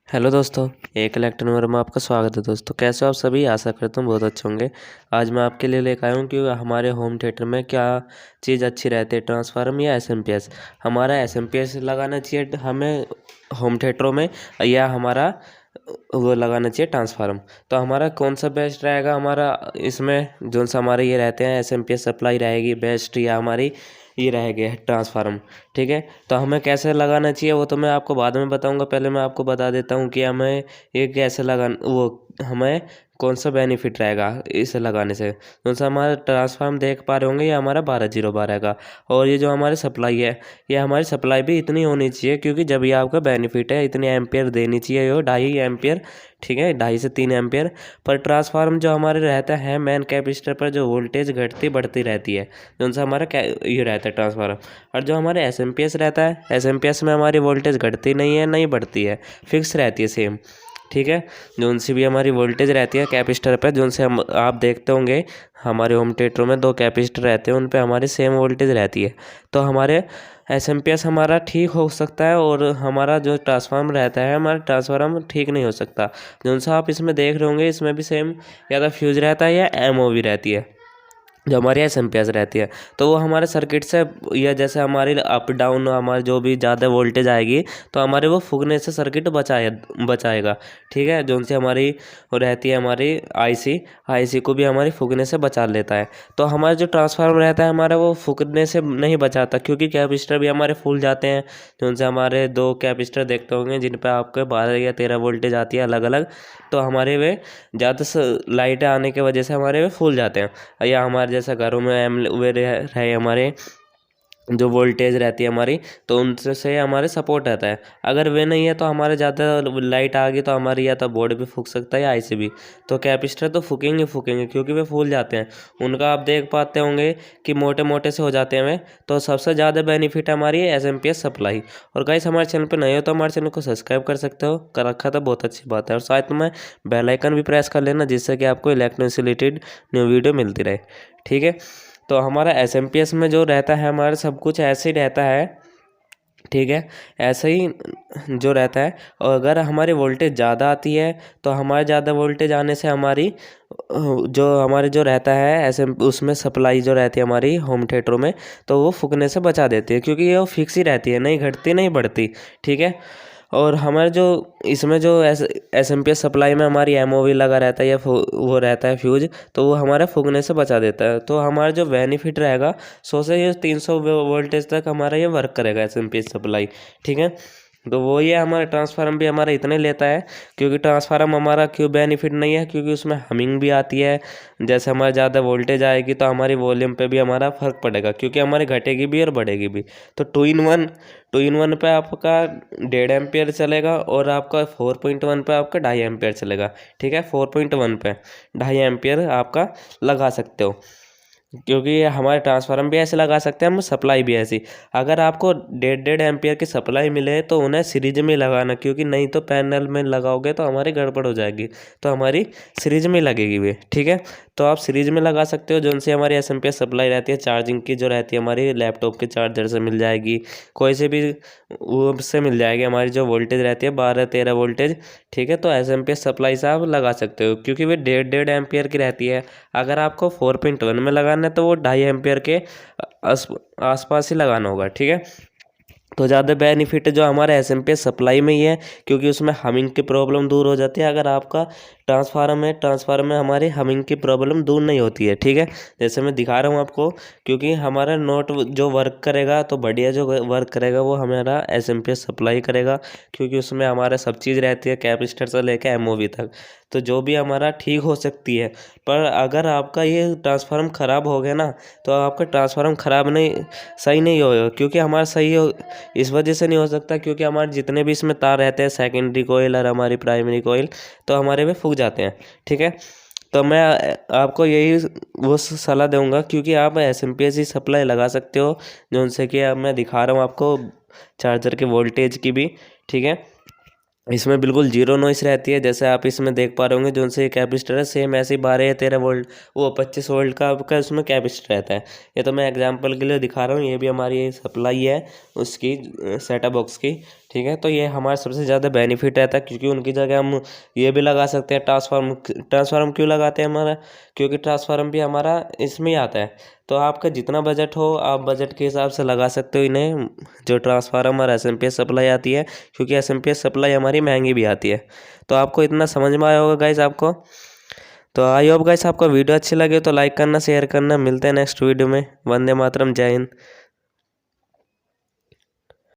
Hello दोस्तों, एक electron में आपका स्वागत है। दोस्तों कैसे हो आप सभी? आशा करता हूँ बहुत अच्छे होंगे। आज मैं आपके लिए लेकर आया हूँ कि हमारे होम थिएटर में क्या चीज़ अच्छी रहती है, ट्रांसफार्मर या एसएमपीएस। हमारा एसएमपीएस लगाना चाहिए हमें होम थिएटरों में, या हमारा वो लगाना चाहिए ट्रांसफार्मर। तो हमारा कौन सा बेस्ट रहेगा? हमारा इसमें जो सा हमारे ये रहते हैं एसएमपीएस सप्लाई रहेगी बेस्ट, या हमारी ये रहेगी ट्रांसफार्मर। ठीक है, तो हमें कैसे लगाना चाहिए वो तो मैं आपको बाद में बताऊंगा। पहले मैं आपको बता देता हूँ कि हमें ये कैसे वो हमें कौन सा बेनिफिट रहेगा इसे लगाने से। कौन सा हमारा ट्रांसफार्मर देख पा रहे होंगे, ये हमारा 12 0 12 का। और ये जो हमारी सप्लाई है, ये हमारी सप्लाई भी इतनी होनी चाहिए, क्योंकि जब ये आपका बेनिफिट है इतनी एम्पियर देनी चाहिए, ये 2.5 एम्पियर। ठीक है, 2.5 से 3 एम्पियर। पर ट्रांसफार्मर जो हमारे रहता है मेन कैपेसिटर पर, जो वोल्टेज घटती बढ़ती रहती है, जो सा हमारा ये रहता है ट्रांसफार्मर। और जो हमारे एसएमपीएस रहता है, एसएमपीएस में हमारी वोल्टेज घटती नहीं है नहीं बढ़ती है, फिक्स रहती है सेम। ठीक है, जो उनसे भी हमारी वोल्टेज रहती है कैपेसिटर पे, जो उनसे हम आप देखते होंगे हमारे होम थिएटरों में 2 कैपेसिटर रहते हैं, उन पे हमारी सेम वोल्टेज रहती है। तो हमारे एसएमपीएस हमारा ठीक हो सकता है, और हमारा जो ट्रांसफार्मर रहता है हमारा ट्रांसफार्मर ठीक नहीं हो सकता। जो सा आप इसमें देख रहे होंगे, इसमें भी सेम या तो फ्यूज रहता है या एमओवी रहती है, जो हमारी एसएमपीएस रहती है। तो वो हमारे सर्किट से, या जैसे हमारी अप डाउन हमारी जो भी ज़्यादा वोल्टेज आएगी तो हमारे वो फूकने से सर्किट बचाएगा। ठीक है, जो उनसे हमारी वो रहती है हमारी आईसी को भी हमारी फूकने से बचा लेता है। तो हमारा जो ट्रांसफार्मर रहता है हमारा, वो फूकने से नहीं बचाता, क्योंकि कैपेसिटर भी हमारे फूल जाते हैं। जो उनसे हमारे 2 कैपेसिटर देखते होंगे जिन पर आपके 12 या 13 वोल्टेज आती है अलग अलग। तो हमारे वे ज़्यादा लाइट आने की वजह से हमारे वे फूल जाते हैं। या हमारे जैसे घरों में वे रहे हमारे जो वोल्टेज रहती है हमारी, तो उनसे से हमारे सपोर्ट रहता है। अगर वे नहीं है तो हमारे ज़्यादा लाइट आ गई तो हमारी या तो बोर्ड भी फूक सकता है या आईसी भी। तो कैपेसिटर तो फूकेंगे क्योंकि वे फूल जाते हैं। उनका आप देख पाते होंगे कि मोटे मोटे से हो जाते हैं वे। तो सबसे ज़्यादा बेनिफिट हमारी है एसएमपीएस सप्लाई। और गाइस, हमारे चैनल पर नए हो तो हमारे चैनल को सब्सक्राइब कर सकते हो, कर रखा तो बहुत अच्छी बात है। और साथ में बेल आइकन भी प्रेस कर लेना, जिससे कि आपको इलेक्ट्रॉनिक से रिलेटेड न्यू वीडियो मिलती रहे। ठीक है, तो हमारा एसएमपीएस में जो रहता है हमारा सब कुछ ऐसे ही रहता है। ठीक है, ऐसे ही जो रहता है। और अगर हमारी वोल्टेज ज़्यादा आती है तो हमारे ज़्यादा वोल्टेज आने से हमारी जो रहता है ऐसे उसमें सप्लाई जो रहती है हमारी होम थिएटरों में, तो वो फूकने से बचा देती है, क्योंकि ये फिक्स ही रहती है, नहीं घटती नहीं बढ़ती। ठीक है, और हमारे जो इसमें जो एसएमपीएस सप्लाई में हमारी एमओवी लगा रहता है या वो रहता है फ्यूज, तो वो हमारे फूकने से बचा देता है। तो हमारा जो बेनिफिट रहेगा 100 से ये 300 वोल्टेज तक हमारा ये वर्क करेगा एसएमपीएस सप्लाई। ठीक है, तो वो ये हमारा ट्रांसफार्मर भी हमारा इतने लेता है, क्योंकि ट्रांसफार्मर हमारा क्यों बेनिफिट नहीं है, क्योंकि उसमें हमिंग भी आती है। जैसे हमारे ज़्यादा वोल्टेज आएगी तो हमारी वॉल्यूम पे भी हमारा फ़र्क पड़ेगा, क्योंकि हमारी घटेगी भी और बढ़ेगी भी। तो टू इन वन पे आपका 1.5 एम्पियर चलेगा, और आपका 4.1 पे आपका 2.5 एम्पियर चलेगा। ठीक है, 4.1 पे 2.5 एम्पियर आपका लगा सकते हो, क्योंकि हमारे ट्रांसफार्मर भी ऐसे लगा सकते हैं हम, सप्लाई भी ऐसी। अगर आपको 1.5 एम्पियर की सप्लाई मिले तो उन्हें सीरीज में लगाना, क्योंकि नहीं तो पैनल में लगाओगे तो हमारी गड़बड़ हो जाएगी। तो हमारी सीरीज में लगेगी वे। ठीक है, तो आप सीरीज में लगा सकते हो, जो उनसे हमारी एसएमपीएस सप्लाई रहती है चार्जिंग की, जो रहती है हमारी लैपटॉप के चार्जर से मिल जाएगी, कोई से भी वो से मिल जाएगी। हमारी जो वोल्टेज रहती है 12 13 वोल्टेज। ठीक है, तो एसएमपीएस सप्लाई से आप लगा सकते हो, क्योंकि वे 1.5 एम्पियर की रहती है। अगर आपको 4.1 में लगाना है तो वो 2.5 एम्पियर के आसपास ही लगाना होगा। ठीक है, तो ज़्यादा बेनिफिट जो हमारा एसएमपीएस सप्लाई में ही है, क्योंकि उसमें हमिंग की प्रॉब्लम दूर हो जाती है। अगर आपका ट्रांसफार्मर में हमारी हमिंग की प्रॉब्लम दूर नहीं होती है। ठीक है, जैसे मैं दिखा रहा हूँ आपको, क्योंकि हमारा नोट जो वर्क करेगा तो बढ़िया जो वर्क करेगा वो हमारा एसएमपीएस सप्लाई करेगा, क्योंकि उसमें हमारा सब चीज़ रहती है कैपेसिटर से लेकर एमओवी तक। तो जो भी हमारा ठीक हो सकती है। पर अगर आपका ये ट्रांसफार्मर ख़राब हो गया ना, तो आपका ट्रांसफार्मर ख़राब नहीं सही नहीं होगा, क्योंकि हमारा सही हो इस वजह से नहीं हो सकता, क्योंकि हमारे जितने भी इसमें तार रहते हैं सेकेंडरी कोयल और हमारी प्राइमरी कोयल, तो हमारे में फूक जाते हैं। ठीक है, तो मैं आपको यही वो सलाह दूंगा, क्योंकि आप एसएमपीएस ही सप्लाई लगा सकते हो, जो उनसे कि अब मैं दिखा रहा हूँ आपको चार्जर के वोल्टेज की भी। ठीक है, इसमें बिल्कुल जीरो नॉइस रहती है, जैसे आप इसमें देख पा रहे होंगे, जो उनसे कैपेसिटर है सेम ऐसे ही 12 या 13 वोल्ट, वो 25 वोल्ट का आपका उसमें कैपेसिटर रहता है। ये तो मैं एग्जांपल के लिए दिखा रहा हूँ, ये भी हमारी सप्लाई है उसकी सेटअप बॉक्स की। ठीक है, तो ये हमारा सबसे ज़्यादा बेनिफिट रहता है, क्योंकि उनकी जगह हम ये भी लगा सकते हैं ट्रांसफार्म। ट्रांसफार्म क्यों लगाते हैं हमारा, क्योंकि ट्रांसफार्म भी हमारा इसमें ही आता है। तो आपका जितना बजट हो आप बजट के हिसाब से लगा सकते हो इन्हें, जो ट्रांसफार्म और एसएमपीएस सप्लाई आती है, क्योंकि एसएमपीएस सप्लाई हमारी महंगी भी आती है। तो आपको इतना समझ में आया होगा गाइस आपको। तो आई होप गाइस आपको वीडियो अच्छी लगे तो लाइक करना, शेयर करना। मिलते हैं नेक्स्ट वीडियो में। वंदे मातरम, जय हिंद।